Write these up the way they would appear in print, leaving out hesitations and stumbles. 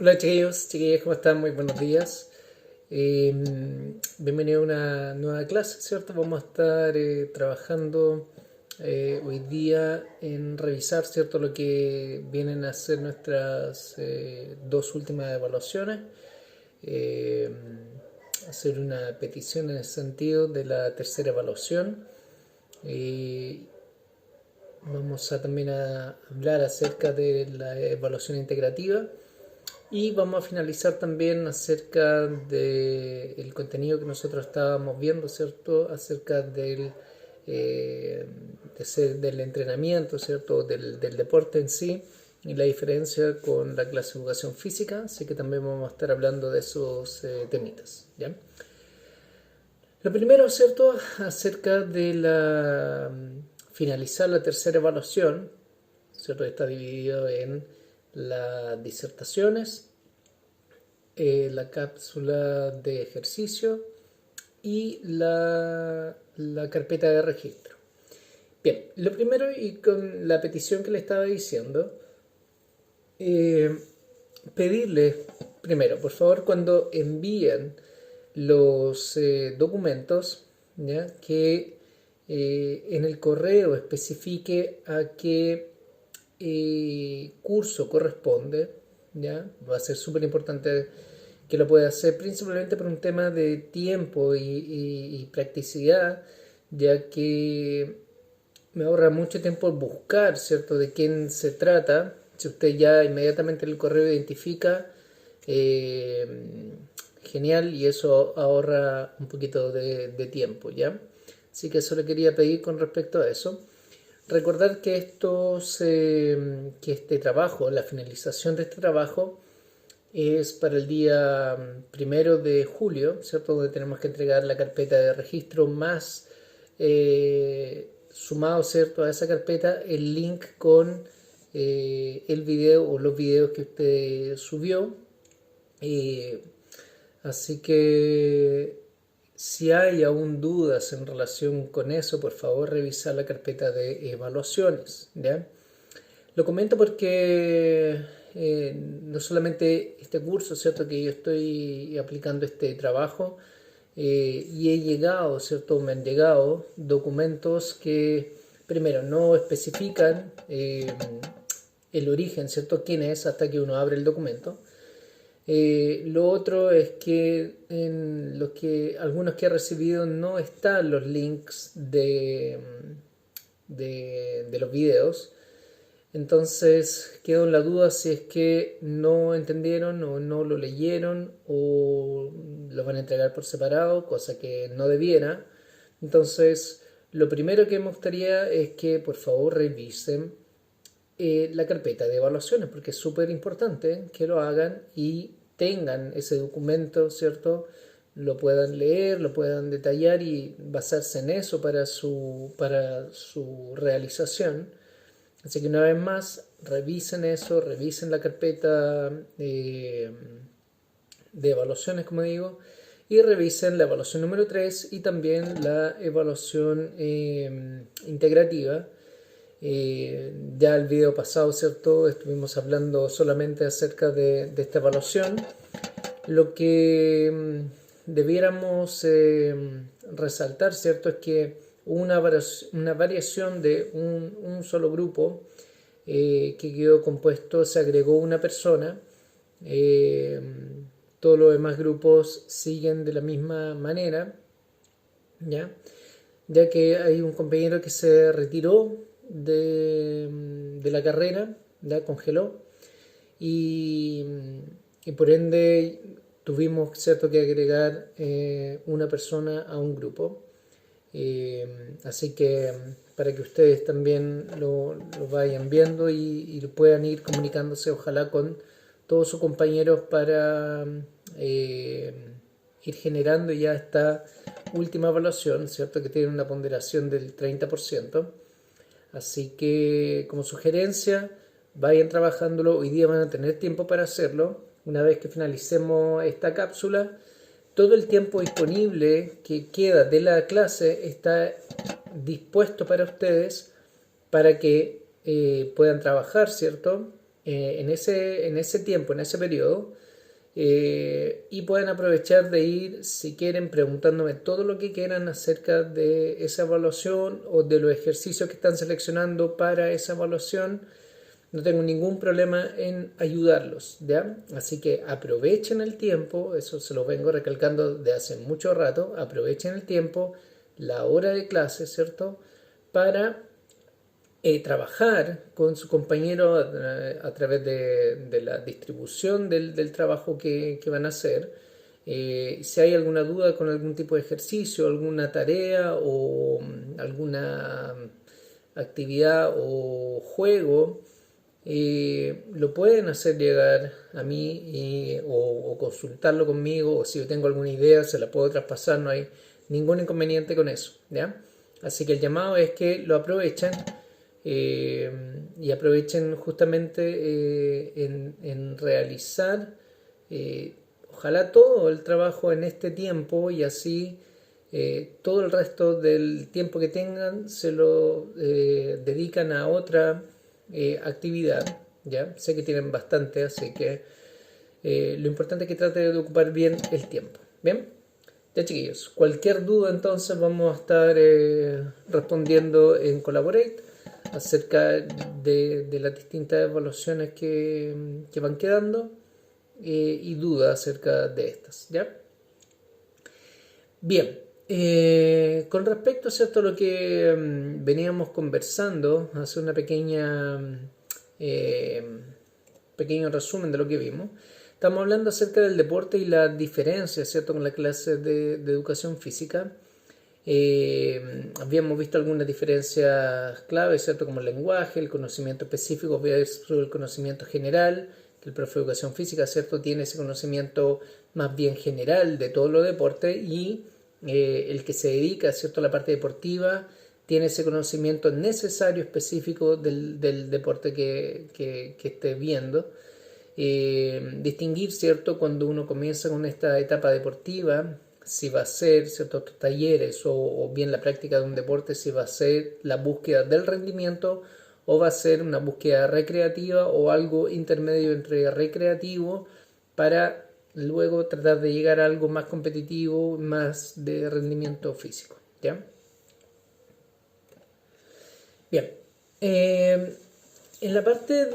Hola chiquillos, chiquillas, ¿cómo están? Muy buenos días. Eh, Bienvenido a una nueva clase, ¿cierto? Vamos a estar trabajando hoy día en revisar, ¿cierto? Lo que vienen a ser nuestras dos últimas evaluaciones. Eh, Hacer una petición en el sentido de la tercera evaluación. Eh, Vamos a también a hablar acerca de la evaluación integrativa. Y vamos a finalizar también acerca del contenido que nosotros estábamos viendo, ¿cierto? Acerca eh, del entrenamiento, ¿cierto? Del deporte en sí y la diferencia con la clase de educación física. Así que también vamos a estar hablando de esos temitas, ¿ya? Lo primero, ¿cierto? Acerca de finalizar la tercera evaluación, ¿cierto? Está dividido en las disertaciones, la cápsula de ejercicio y la carpeta de registro. Bien, lo primero y con la petición que le estaba diciendo, eh, pedirle primero, por favor, cuando envíen los documentos, ¿ya? Que en el correo especifique a qué curso corresponde, ¿ya? Va a ser súper importante que lo pueda hacer principalmente por un tema de tiempo y practicidad, ya que me ahorra mucho tiempo buscar, ¿cierto?, de quién se trata. Si usted ya inmediatamente en el correo identifica, eh, genial, y eso ahorra un poquito de tiempo, ¿ya? Así que eso le quería pedir con respecto a eso. Recordar que que este trabajo, la finalización de este trabajo, es para el día 1 de julio, ¿cierto? Donde tenemos que entregar la carpeta de registro más sumado, ¿cierto? A esa carpeta el link con el video o los videos que usted subió. Eh, Así que si hay aún dudas en relación con eso, por favor revisa la carpeta de evaluaciones, ¿ya? Lo comento porque no solamente este curso, ¿cierto? Que yo estoy aplicando este trabajo y he llegado, ¿cierto? Me han llegado documentos que, primero, no especifican el origen, ¿cierto? ¿Quién es? Hasta que uno abre el documento. Lo otro es que en los que algunos que he recibido no están los links de los videos. Entonces quedo en la duda si es que no entendieron o no lo leyeron o lo van a entregar por separado, cosa que no debiera. Entonces, lo primero que me gustaría es que por favor revisen la carpeta de evaluaciones, porque es súper importante que lo hagan y tengan ese documento, ¿cierto? Lo puedan leer, lo puedan detallar y basarse en eso para su realización. Así que una vez más, revisen eso, revisen la carpeta de evaluaciones, como digo, y revisen la evaluación número 3 y también la evaluación integrativa. Ya el video pasado, ¿cierto? Estuvimos hablando solamente acerca de esta evaluación. Lo que debiéramos resaltar, ¿cierto? Es que una variación de un solo grupo que quedó compuesto, se agregó una persona. eh, todos los demás grupos siguen de la misma manera, ¿ya? Ya que hay un compañero que se retiró de la carrera, ya congeló, y, y por ende tuvimos, ¿cierto?, que agregar una persona a un grupo. Así que para que ustedes también lo vayan viendo y puedan ir comunicándose, ojalá con todos sus compañeros para eh, ir generando ya esta última evaluación, ¿cierto? Que tiene una ponderación del 30%. Así que como sugerencia, vayan trabajándolo. Hoy día van a tener tiempo para hacerlo. Una vez que finalicemos esta cápsula, todo el tiempo disponible que queda de la clase está dispuesto para ustedes para que puedan trabajar, ¿cierto? en ese tiempo, en ese periodo, y pueden aprovechar de ir, si quieren, preguntándome todo lo que quieran acerca de esa evaluación o de los ejercicios que están seleccionando para esa evaluación. No tengo ningún problema en ayudarlos, ¿ya? Así que aprovechen el tiempo, eso se lo vengo recalcando de hace mucho rato, aprovechen el tiempo, la hora de clase, ¿cierto? Para trabajar con su compañero a través de la distribución del trabajo que van a hacer. Si hay alguna duda con algún tipo de ejercicio, alguna tarea o alguna actividad o juego, lo pueden hacer llegar a mí o consultarlo conmigo, o si yo tengo alguna idea se la puedo traspasar, no hay ningún inconveniente con eso, ¿ya? Así que el llamado es que lo aprovechen, y aprovechen justamente en realizar, ojalá todo el trabajo en este tiempo, y así todo el resto del tiempo que tengan se lo dedican a otra actividad. Ya sé que tienen bastante, así que lo importante es que traten de ocupar bien el tiempo. Bien, ya chiquillos, cualquier duda entonces vamos a estar respondiendo en Collaborate acerca de las distintas evaluaciones que van quedando, y dudas acerca de estas, ¿ya? Bien, con respecto, ¿cierto?, a lo que veníamos conversando, hacer una pequeño resumen de lo que vimos. Estamos hablando acerca del deporte y la diferencia, ¿cierto?, con la clase de educación física. Habíamos visto algunas diferencias claves, ¿cierto?, como el lenguaje, el conocimiento específico versus el conocimiento general, que el profe de educación física, ¿cierto?, tiene ese conocimiento más bien general de todos los deportes, y el que se dedica, ¿cierto?, a la parte deportiva tiene ese conocimiento necesario específico del deporte que esté viendo. Distinguir, ¿cierto?, cuando uno comienza con esta etapa deportiva, si va a ser ciertos talleres o bien la práctica de un deporte, si va a ser la búsqueda del rendimiento o va a ser una búsqueda recreativa o algo intermedio entre recreativo, para luego tratar de llegar a algo más competitivo, más de rendimiento físico, ¿ya? Bien, en la parte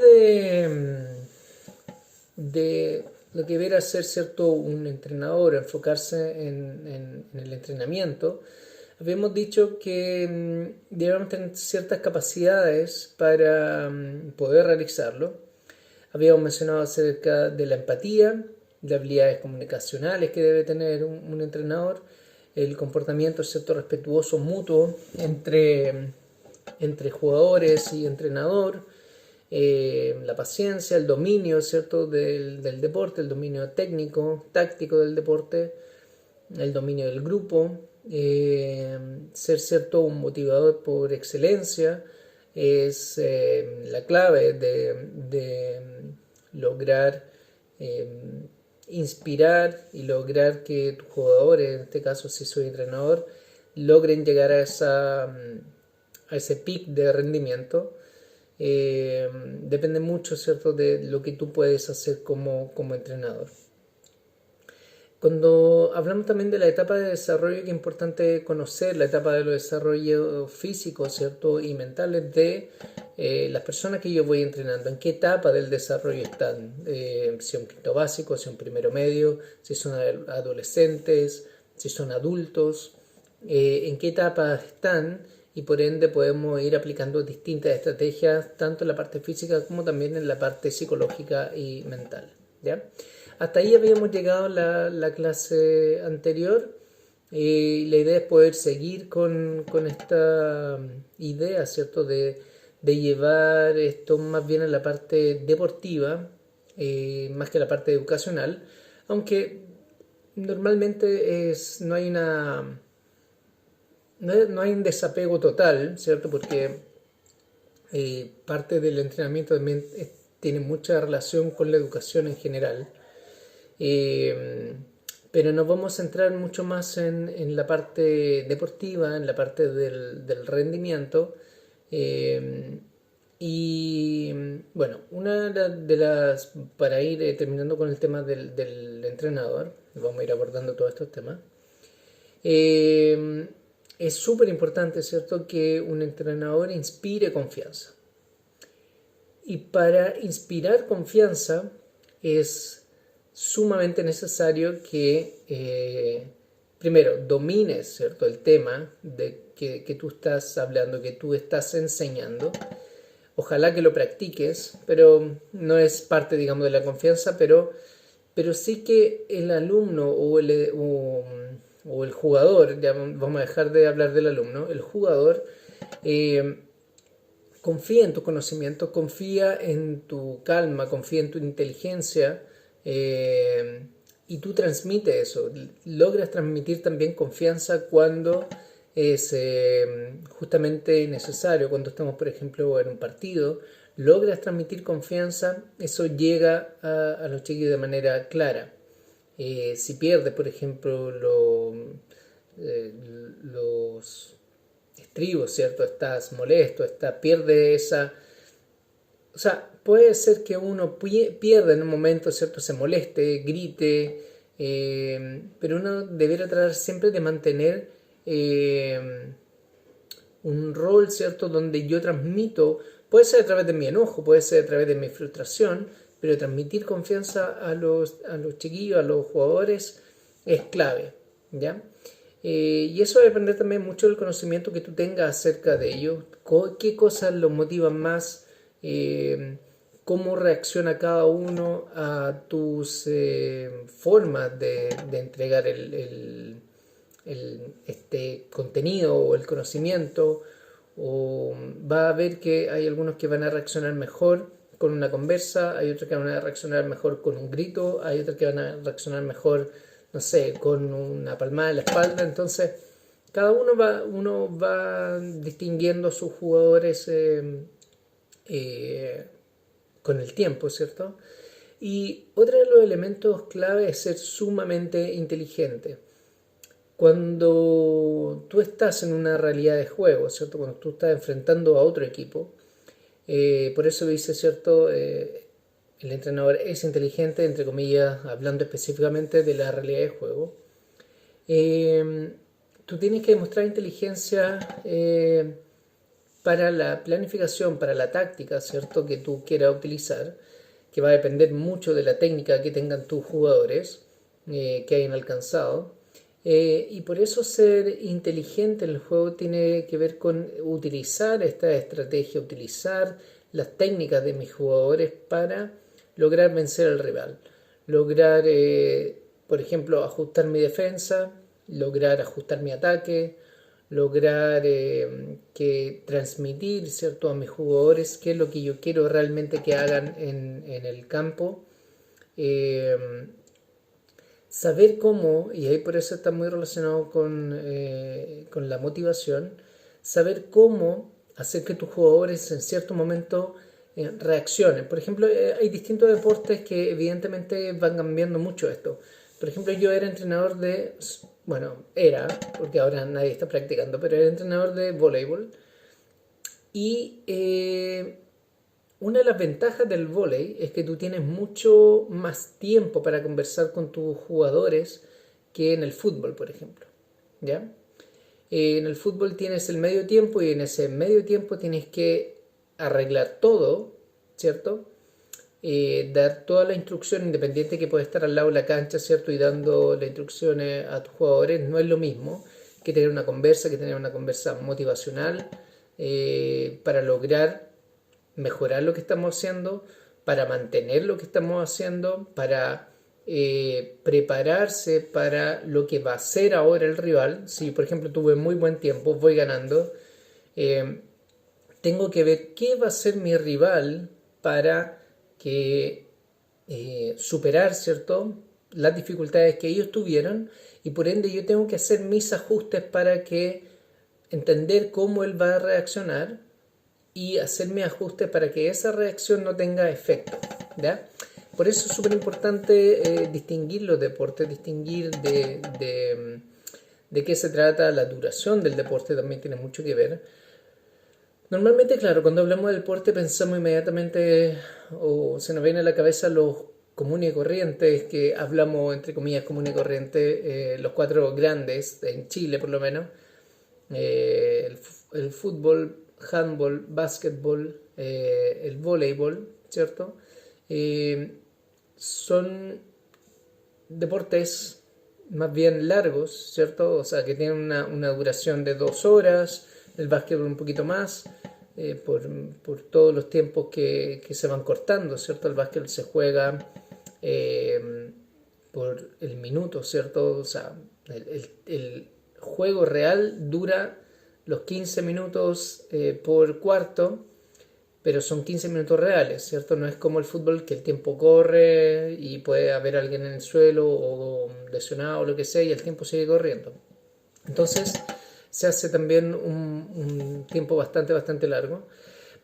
de lo que viene a ser, ¿cierto?, un entrenador, enfocarse en el entrenamiento, habíamos dicho que debemos tener ciertas capacidades para poder realizarlo. Habíamos mencionado acerca de la empatía, de habilidades comunicacionales que debe tener un entrenador, el comportamiento, ¿cierto?, respetuoso mutuo entre jugadores y entrenador, la paciencia, el dominio, ¿cierto?, del deporte, el dominio técnico, táctico del deporte, el dominio del grupo, ser, ¿cierto?, un motivador por excelencia es la clave de lograr inspirar y lograr que tus jugadores, en este caso si soy entrenador, logren llegar a ese pic de rendimiento. Depende mucho, ¿cierto?, de lo que tú puedes hacer como entrenador. Cuando hablamos también de la etapa de desarrollo, que es importante conocer la etapa de los desarrollos físicos, ¿cierto?, y mentales de las personas que yo voy entrenando, en qué etapa del desarrollo están, si un quinto básico, si un primero medio, si son adolescentes, si son adultos, en qué etapa están, y por ende podemos ir aplicando distintas estrategias tanto en la parte física como también en la parte psicológica y mental, ¿ya? Hasta ahí habíamos llegado la clase anterior, y la idea es poder seguir con esta idea, ¿cierto?, de llevar esto más bien a la parte deportiva, más que a la parte educacional, aunque normalmente no hay no hay un desapego total, ¿cierto?, porque parte del entrenamiento también tiene mucha relación con la educación en general. Pero nos vamos a centrar mucho más en la parte deportiva, en la parte del rendimiento, Y bueno, para ir terminando con el tema del entrenador, vamos a ir abordando todos estos temas. eh, es súper importante, ¿cierto?, que un entrenador inspire confianza. Y para inspirar confianza es sumamente necesario que, primero, domines, ¿cierto?, el tema que tú estás hablando, que tú estás enseñando. Ojalá que lo practiques, pero no es parte, digamos, de la confianza, pero sí que el alumno o el jugador, ya vamos a dejar de hablar del alumno, el jugador eh, confía en tu conocimiento, confía en tu calma, confía en tu inteligencia, y tú transmites eso. Logras transmitir también confianza cuando es justamente necesario, cuando estamos, por ejemplo, en un partido. Logras transmitir confianza, eso llega a los chiquillos de manera clara. Si pierdes, por ejemplo, eh, los estribos, ¿cierto? Estás molesto, pierde esa... O sea, puede ser que uno pierda en un momento, ¿cierto? Se moleste, grite, pero uno debería tratar siempre de mantener un rol, ¿cierto?, donde yo transmito, puede ser a través de mi enojo, puede ser a través de mi frustración, pero transmitir confianza a los chiquillos, a los jugadores, es clave, ¿ya? Y eso va a depender también mucho del conocimiento que tú tengas acerca de ellos, qué cosas los motivan más, cómo reacciona cada uno a tus formas de entregar este contenido o el conocimiento, o va a ver que hay algunos que van a reaccionar mejor con una conversa, hay otros que van a reaccionar mejor con un grito, hay otros que van a reaccionar mejor, no sé, con una palmada en la espalda. Entonces cada uno va distinguiendo a sus jugadores eh, con el tiempo, ¿cierto? Y otro de los elementos clave es ser sumamente inteligente. Cuando tú estás en una realidad de juego, ¿cierto? Cuando tú estás enfrentando a otro equipo, por eso dice, ¿cierto? El entrenador es inteligente, entre comillas, hablando específicamente de la realidad de juego. Eh, Tú tienes que demostrar inteligencia para la planificación, para la táctica, ¿cierto?, que tú quieras utilizar, que va a depender mucho de la técnica que tengan tus jugadores, que hayan alcanzado. Y por eso ser inteligente en el juego tiene que ver con utilizar esta estrategia, utilizar las técnicas de mis jugadores para lograr vencer al rival. Lograr, por ejemplo, ajustar mi defensa, lograr ajustar mi ataque, lograr que transmitir, ¿cierto?, a mis jugadores qué es lo que yo quiero realmente que hagan en el campo. Eh, Saber cómo, y ahí por eso está muy relacionado con la motivación, saber cómo hacer que tus jugadores en cierto momento reaccionen. Por ejemplo, hay distintos deportes que evidentemente van cambiando mucho esto. Por ejemplo, yo era entrenador bueno, porque ahora nadie está practicando, pero era entrenador de voleibol. Y una de las ventajas del vóley es que tú tienes mucho más tiempo para conversar con tus jugadores que en el fútbol, por ejemplo. ¿Ya? En el fútbol tienes el medio tiempo y en ese medio tiempo tienes que arreglar todo, ¿cierto? Dar toda la instrucción, independiente que puede estar al lado de la cancha, ¿cierto? Y dando las instrucciones a tus jugadores, no es lo mismo que tener una conversa motivacional, para lograr mejorar lo que estamos haciendo, para mantener lo que estamos haciendo, para prepararse para lo que va a ser ahora el rival. Si por ejemplo tuve muy buen tiempo, voy ganando, eh, tengo que ver qué va a ser mi rival para que superar, ¿cierto?, las dificultades que ellos tuvieron, y por ende yo tengo que hacer mis ajustes para que entender cómo él va a reaccionar y hacer mis ajustes para que esa reacción no tenga efecto, ¿ya? Por eso es súper importante distinguir los deportes, distinguir de qué se trata, la duración del deporte también tiene mucho que ver, Normalmente, claro, cuando hablamos de deporte pensamos inmediatamente o se nos viene a la cabeza los comunes y corrientes, que hablamos entre comillas comunes y corrientes, los cuatro grandes, en Chile por lo menos, el fútbol, handball, básquetbol, el voleibol, ¿cierto? Eh, Son deportes más bien largos, ¿cierto? O sea, que tienen una duración de 2 horas, el básquetbol un poquito más, por todos los tiempos que se van cortando, ¿cierto? El básquetbol se juega por el minuto, ¿cierto? O sea, el juego real dura los 15 minutos por cuarto, pero son 15 minutos reales, ¿cierto? No es como el fútbol que el tiempo corre y puede haber alguien en el suelo o lesionado o lo que sea y el tiempo sigue corriendo. Entonces se hace también un tiempo bastante largo.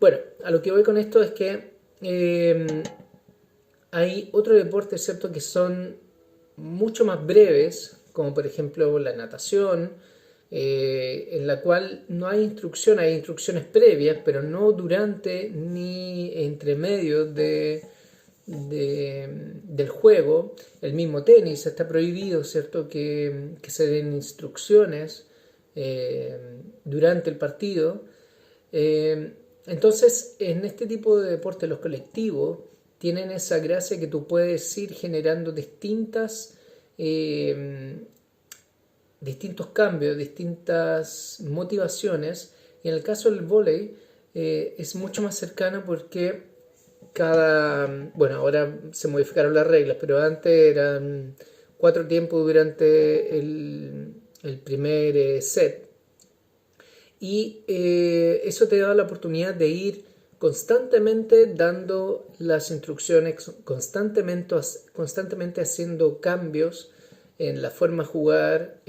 Bueno, a lo que voy con esto es que hay otros deportes, ¿cierto?, que son mucho más breves, como por ejemplo la natación, en la cual no hay instrucción, hay instrucciones previas, pero no durante ni entre medio del juego. El mismo tenis está prohibido, ¿cierto?, que se den instrucciones durante el partido. Eh, entonces, en este tipo de deportes, los colectivos tienen esa gracia que tú puedes ir generando distintos cambios, distintas motivaciones. Y en el caso del vóley es mucho más cercano porque bueno, ahora se modificaron las reglas, pero antes eran 4 tiempos durante el primer set. Y eso te da la oportunidad de ir constantemente dando las instrucciones, constantemente haciendo cambios en la forma de jugar.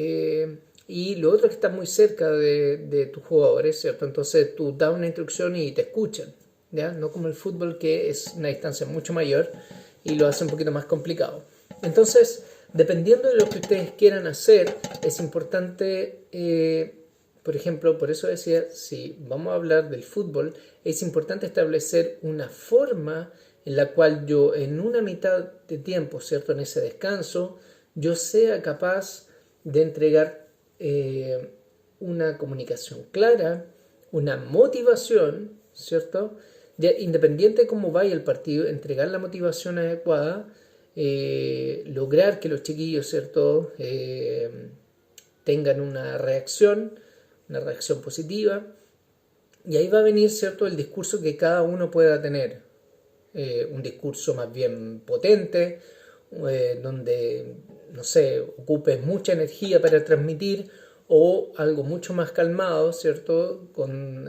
Y lo otro es que estás muy cerca de tus jugadores, ¿cierto? Entonces tú das una instrucción y te escuchan, ¿ya? No como el fútbol, que es una distancia mucho mayor y lo hace un poquito más complicado. Entonces, dependiendo de lo que ustedes quieran hacer, es importante, por ejemplo, por eso decía, si vamos a hablar del fútbol, es importante establecer una forma en la cual yo en una mitad de tiempo, ¿cierto?, en ese descanso, yo sea capaz de entregar una comunicación clara, una motivación, ¿cierto? Ya, independiente de cómo vaya el partido, entregar la motivación adecuada, lograr que los chiquillos, ¿cierto?, tengan una reacción positiva, y ahí va a venir, ¿cierto?, el discurso que cada uno pueda tener. Un discurso más bien potente, donde, no sé, ocupes mucha energía para transmitir, o algo mucho más calmado, ¿cierto?, con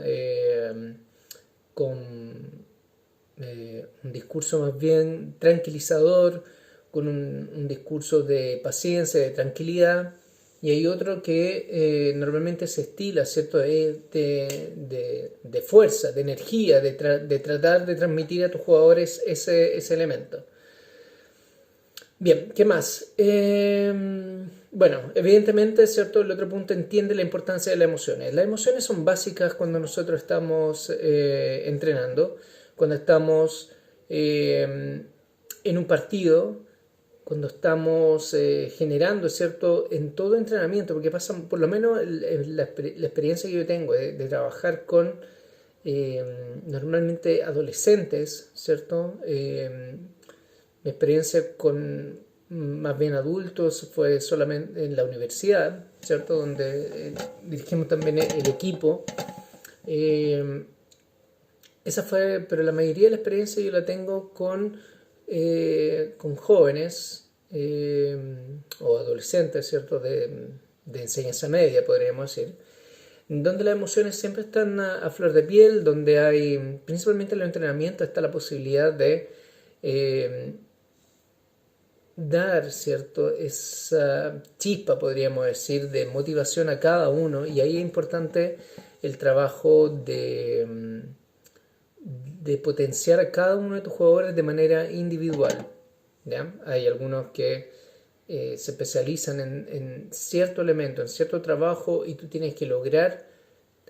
un discurso más bien tranquilizador, con un discurso de paciencia, de tranquilidad. Y hay otro que normalmente se estila, ¿cierto?, de fuerza, de energía, de tratar de transmitir a tus jugadores ese elemento. Bien, ¿qué más? Bueno, evidentemente, ¿cierto? El otro punto, entiende la importancia de las emociones. Las emociones son básicas cuando nosotros estamos entrenando, cuando estamos en un partido, cuando estamos generando, ¿cierto?, en todo entrenamiento, porque pasa, por lo menos la experiencia que yo tengo de trabajar con normalmente adolescentes, ¿cierto? Mi experiencia con más bien adultos fue solamente en la universidad, ¿cierto?, donde dirigimos también el equipo. Esa fue, pero la mayoría de la experiencia yo la tengo con jóvenes o adolescentes, ¿cierto?, de enseñanza media, podríamos decir, donde las emociones siempre están a flor de piel, donde hay, principalmente en el entrenamiento, está la posibilidad de dar, ¿cierto?, esa chispa, podríamos decir, de motivación a cada uno, y ahí es importante el trabajo de potenciar a cada uno de tus jugadores de manera individual, ¿ya? Hay algunos que se especializan en cierto elemento, en cierto trabajo, y tú tienes que lograr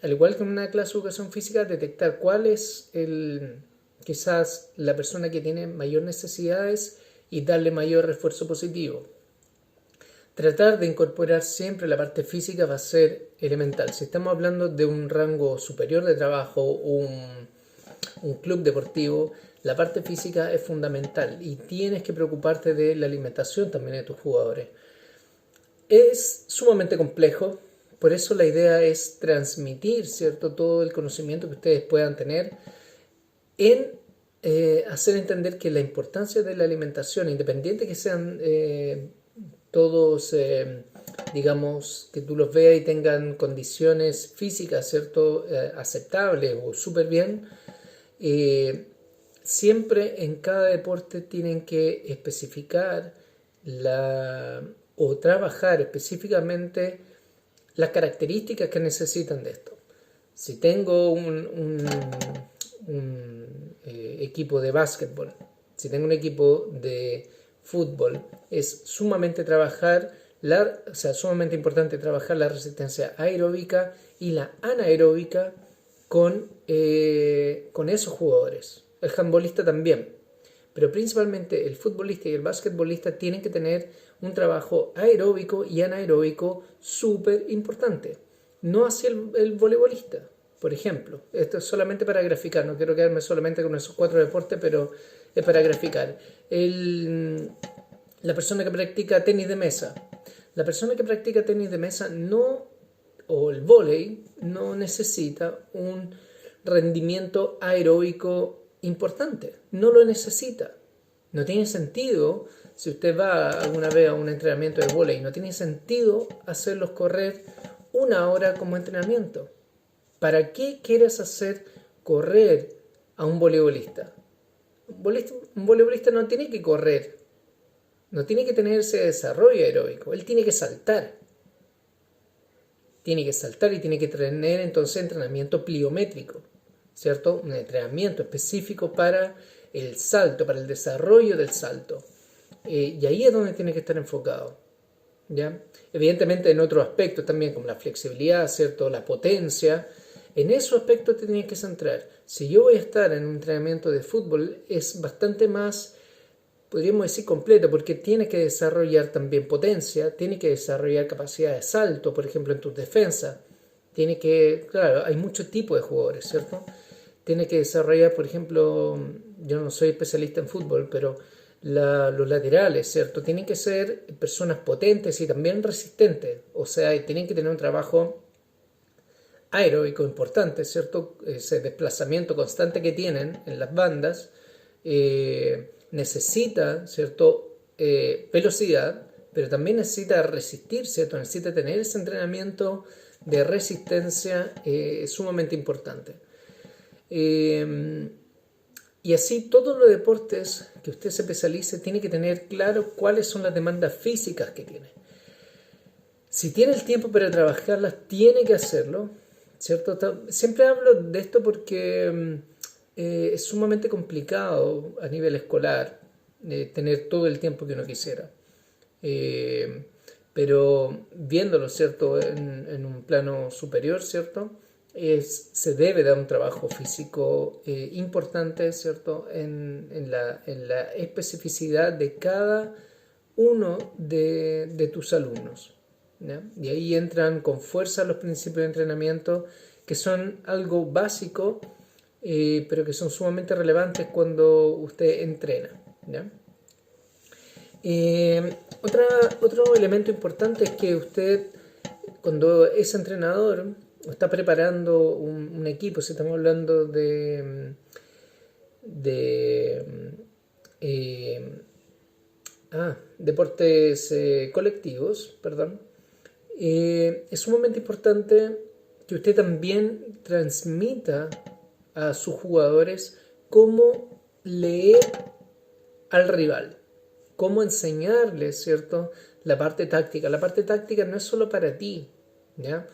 al igual que en una clase de educación física, detectar cuál es quizás la persona que tiene mayor necesidades y darle mayor refuerzo positivo. Tratar de incorporar siempre la parte física va a ser elemental. Si estamos hablando de un rango superior de trabajo, un club deportivo, la parte física es fundamental y tienes que preocuparte de la alimentación también de tus jugadores. Es sumamente complejo, por eso la idea es transmitir, ¿cierto?, todo el conocimiento que ustedes puedan tener en hacer entender que la importancia de la alimentación, independiente que sean todos, digamos, que tú los veas y tengan condiciones físicas, ¿cierto?, aceptables o súper bien, siempre en cada deporte tienen que especificar o trabajar específicamente las características que necesitan de esto. Si tengo un equipo de básquetbol, si tengo un equipo de fútbol, es sumamente sumamente importante trabajar la resistencia aeróbica y la anaeróbica con esos jugadores. El handbolista también, pero principalmente el futbolista y el basquetbolista tienen que tener un trabajo aeróbico y anaeróbico súper importante. No así el voleibolista, por ejemplo. Esto es solamente para graficar, no quiero quedarme solamente con esos 4 deportes, pero es para graficar. La persona que practica tenis de mesa. La persona que practica tenis de mesa o el vóley no necesita un rendimiento aeróbico importante. No lo necesita. No tiene sentido, si usted va alguna vez a un entrenamiento de vóley, no tiene sentido hacerlos correr 1 hora como entrenamiento. ¿Para qué quieres hacer correr a un voleibolista? Un voleibolista no tiene que correr, no tiene que tener ese desarrollo aeróbico, él tiene que saltar. Tiene que saltar y tiene que tener entonces entrenamiento pliométrico, ¿cierto? Un entrenamiento específico para el salto, para el desarrollo del salto. Y ahí es donde tiene que estar enfocado, ¿ya? Evidentemente en otros aspectos también, como la flexibilidad, ¿cierto?, la potencia. En esos aspectos te tienes que centrar. Si yo voy a estar en un entrenamiento de fútbol, es bastante más, podríamos decir, completo, porque tienes que desarrollar también potencia, tienes que desarrollar capacidad de salto, por ejemplo, en tus defensas. Claro, hay muchos tipos de jugadores, ¿cierto? Tienes que desarrollar, por ejemplo, yo no soy especialista en fútbol, pero los laterales, ¿cierto? Tienen que ser personas potentes y también resistentes, o sea, tienen que tener un trabajo aeróbico importante, ¿cierto? Ese desplazamiento constante que tienen en las bandas necesita, ¿cierto?, velocidad, pero también necesita resistir, ¿cierto? Necesita tener ese entrenamiento de resistencia sumamente importante. Y así todos los deportes que usted se especialice tiene que tener claro cuáles son las demandas físicas que tiene. Si tiene el tiempo para trabajarlas, tiene que hacerlo, ¿cierto? Siempre hablo de esto porque es sumamente complicado a nivel escolar tener todo el tiempo que uno quisiera. Pero viéndolo, ¿cierto?, en un plano superior, ¿cierto?, se debe dar un trabajo físico importante, ¿cierto?, en la especificidad de cada uno de tus alumnos, ¿ya? Y ahí entran con fuerza los principios de entrenamiento, que son algo básico, pero que son sumamente relevantes cuando usted entrena, ¿ya? Otro elemento importante es que usted, cuando es entrenador, está preparando un equipo, si estamos hablando de deportes colectivos, perdón, es sumamente importante que usted también transmita a sus jugadores cómo leer al rival, cómo enseñarles, ¿cierto?, la parte táctica. La parte táctica no es solo para ti, ¿ya?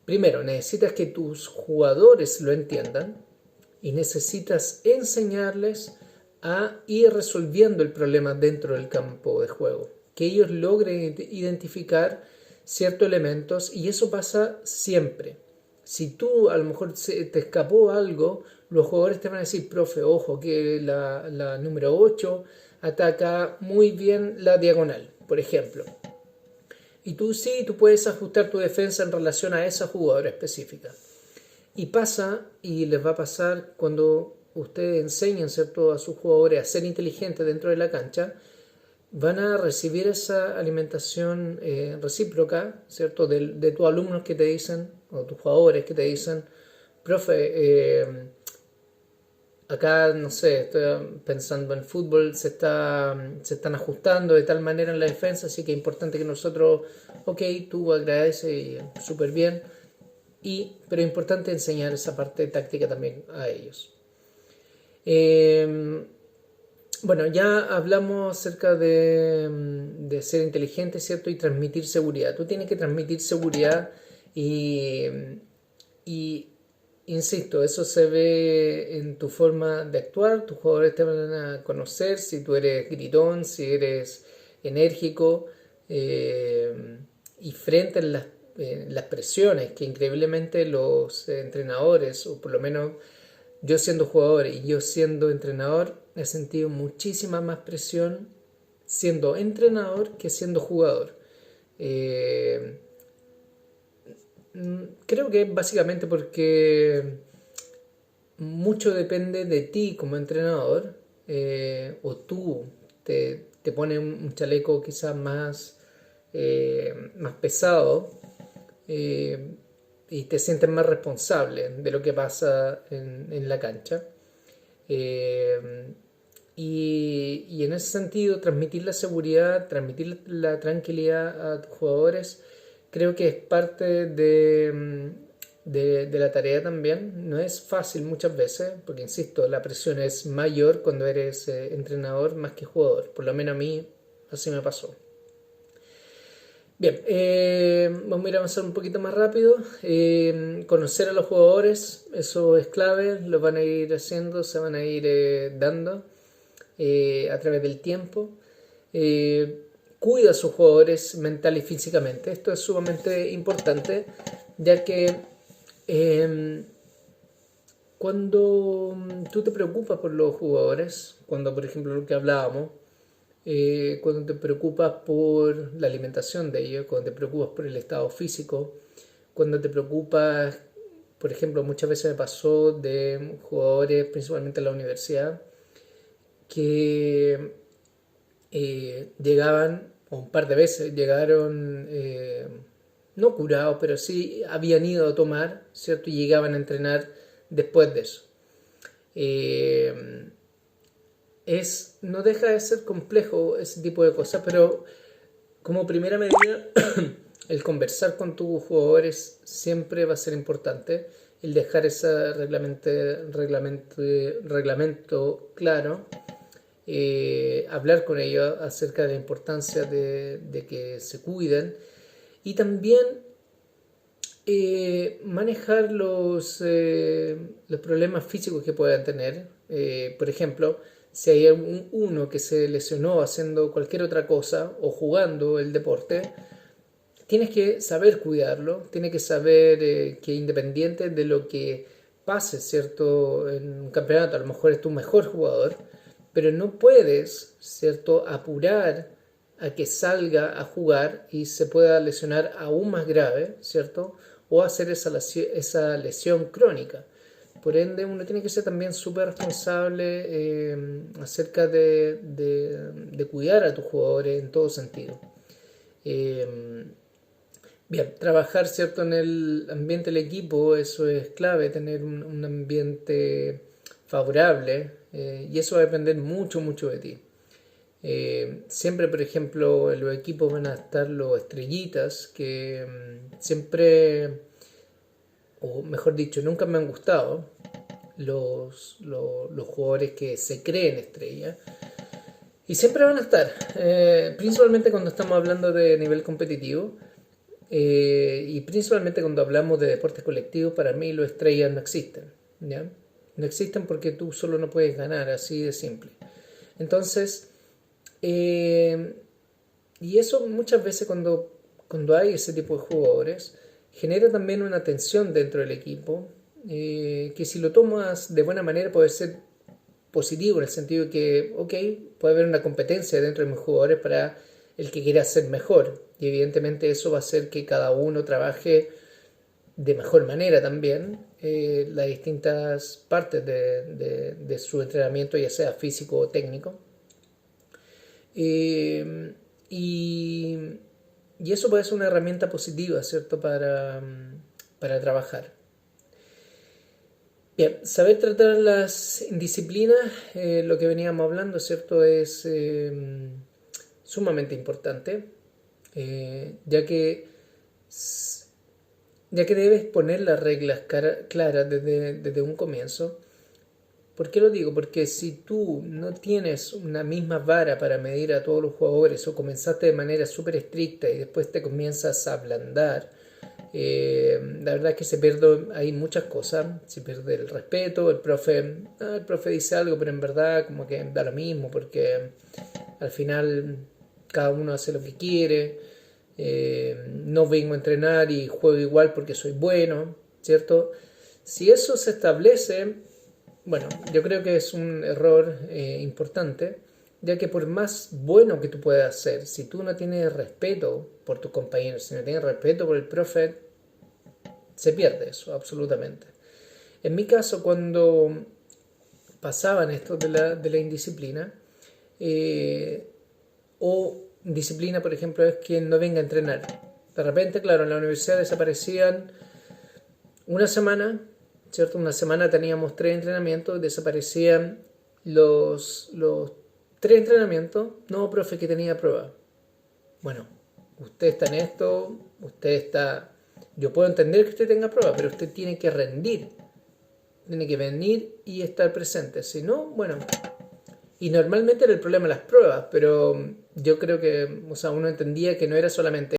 Primero, necesitas que tus jugadores lo entiendan y necesitas enseñarles a ir resolviendo el problema dentro del campo de juego, que ellos logren identificar ciertos elementos, y eso pasa siempre. Si tú a lo mejor te escapó algo, los jugadores te van a decir, profe, ojo, que la número 8 ataca muy bien la diagonal, por ejemplo. Y tú sí, tú puedes ajustar tu defensa en relación a esa jugadora específica. Y pasa, y les va a pasar cuando ustedes enseñen, ¿cierto?, a sus jugadores a ser inteligentes dentro de la cancha, van a recibir esa alimentación recíproca, ¿cierto?, de tus alumnos que te dicen, o tus jugadores que te dicen, profe, acá, no sé, estoy pensando en fútbol, se están ajustando de tal manera en la defensa, así que es importante que nosotros, ok, tú agradeces y súper bien, pero es importante enseñar esa parte táctica también a ellos. Bueno, ya hablamos acerca de ser inteligente, ¿cierto? Y transmitir seguridad. Tú tienes que transmitir seguridad y insisto, eso se ve en tu forma de actuar. Tus jugadores te van a conocer si tú eres gritón, si eres enérgico y frente a las presiones que increíblemente los entrenadores, o por lo menos yo siendo jugador y yo siendo entrenador, he sentido muchísima más presión siendo entrenador que siendo jugador. Eh, Creo que básicamente porque mucho depende de ti como entrenador, o tú te pones un chaleco quizás más pesado, eh, y te sientes más responsable de lo que pasa en la cancha. Eh, y en ese sentido, transmitir la seguridad, transmitir la tranquilidad a tus jugadores, creo que es parte de la tarea también. No es fácil muchas veces, porque insisto, la presión es mayor cuando eres entrenador más que jugador. Por lo menos a mí así me pasó. Bien, vamos a ir a avanzar un poquito más rápido. Conocer a los jugadores, eso es clave, lo van a ir haciendo, se van a ir dando a través del tiempo. Cuida a sus jugadores mental y físicamente. Esto es sumamente importante, ya que cuando tú te preocupas por los jugadores, cuando por ejemplo lo que hablábamos, cuando te preocupas por la alimentación de ellos, cuando te preocupas por el estado físico, cuando te preocupas, por ejemplo, muchas veces me pasó de jugadores, principalmente en la universidad, que llegaban, o un par de veces llegaron, no curados, pero sí habían ido a tomar, ¿cierto? Y llegaban a entrenar después de eso. No deja de ser complejo ese tipo de cosas, pero como primera medida, el conversar con tus jugadores siempre va a ser importante, el dejar ese reglamento claro, hablar con ellos acerca de la importancia de que se cuiden y también manejar los problemas físicos que puedan tener. Por ejemplo, si hay uno que se lesionó haciendo cualquier otra cosa o jugando el deporte, tienes que saber cuidarlo, tienes que saber que independiente de lo que pase, ¿cierto? En un campeonato a lo mejor es tu mejor jugador, pero no puedes, ¿cierto?, apurar a que salga a jugar y se pueda lesionar aún más grave, ¿cierto? O hacer esa lesión crónica. Por ende, uno tiene que ser también súper responsable acerca de cuidar a tus jugadores en todo sentido. Bien, trabajar, ¿cierto?, en el ambiente del equipo, eso es clave, tener un ambiente favorable, y eso va a depender mucho, mucho de ti. Siempre, por ejemplo, en los equipos van a estar los estrellitas que siempre, o mejor dicho, nunca me han gustado los jugadores que se creen estrellas. Y siempre van a estar, principalmente cuando estamos hablando de nivel competitivo, y principalmente cuando hablamos de deportes colectivos. Para mí los estrellas no existen, ¿ya? No existen porque tú solo no puedes ganar, así de simple. Entonces, y eso muchas veces cuando hay ese tipo de jugadores, genera también una tensión dentro del equipo, que si lo tomas de buena manera puede ser positivo en el sentido de que, ok, puede haber una competencia dentro de mis jugadores para el que quiera ser mejor. Y evidentemente eso va a hacer que cada uno trabaje de mejor manera también las distintas partes de su entrenamiento, ya sea físico o técnico. Eh, y, y eso puede ser una herramienta positiva, ¿cierto? Para trabajar. Bien, saber tratar las indisciplinas, lo que veníamos hablando, ¿cierto? Es sumamente importante, ya que debes poner las reglas claras desde un comienzo. ¿Por qué lo digo? Porque si tú no tienes una misma vara para medir a todos los jugadores o comenzaste de manera súper estricta y después te comienzas a ablandar, la verdad es que se pierde hay muchas cosas. Se pierde el respeto, el profe dice algo, pero en verdad como que da lo mismo porque al final cada uno hace lo que quiere. No vengo a entrenar y juego igual porque soy bueno, ¿cierto? Si eso se establece, bueno, yo creo que es un error importante, ya que por más bueno que tú puedas ser, si tú no tienes respeto por tus compañeros, si no tienes respeto por el profe, se pierde eso, absolutamente. En mi caso, cuando pasaban esto de la indisciplina, o disciplina, por ejemplo, es quien no venga a entrenar. De repente, claro, en la universidad desaparecían una semana, ¿cierto? Una semana teníamos 3 entrenamientos, desaparecían los 3 entrenamientos. No, profe, que tenía prueba. Bueno, usted está en esto, usted está... Yo puedo entender que usted tenga prueba, pero usted tiene que rendir. Tiene que venir y estar presente. Si no, bueno... Y normalmente era el problema las pruebas, pero yo creo que, o sea, uno entendía que no era solamente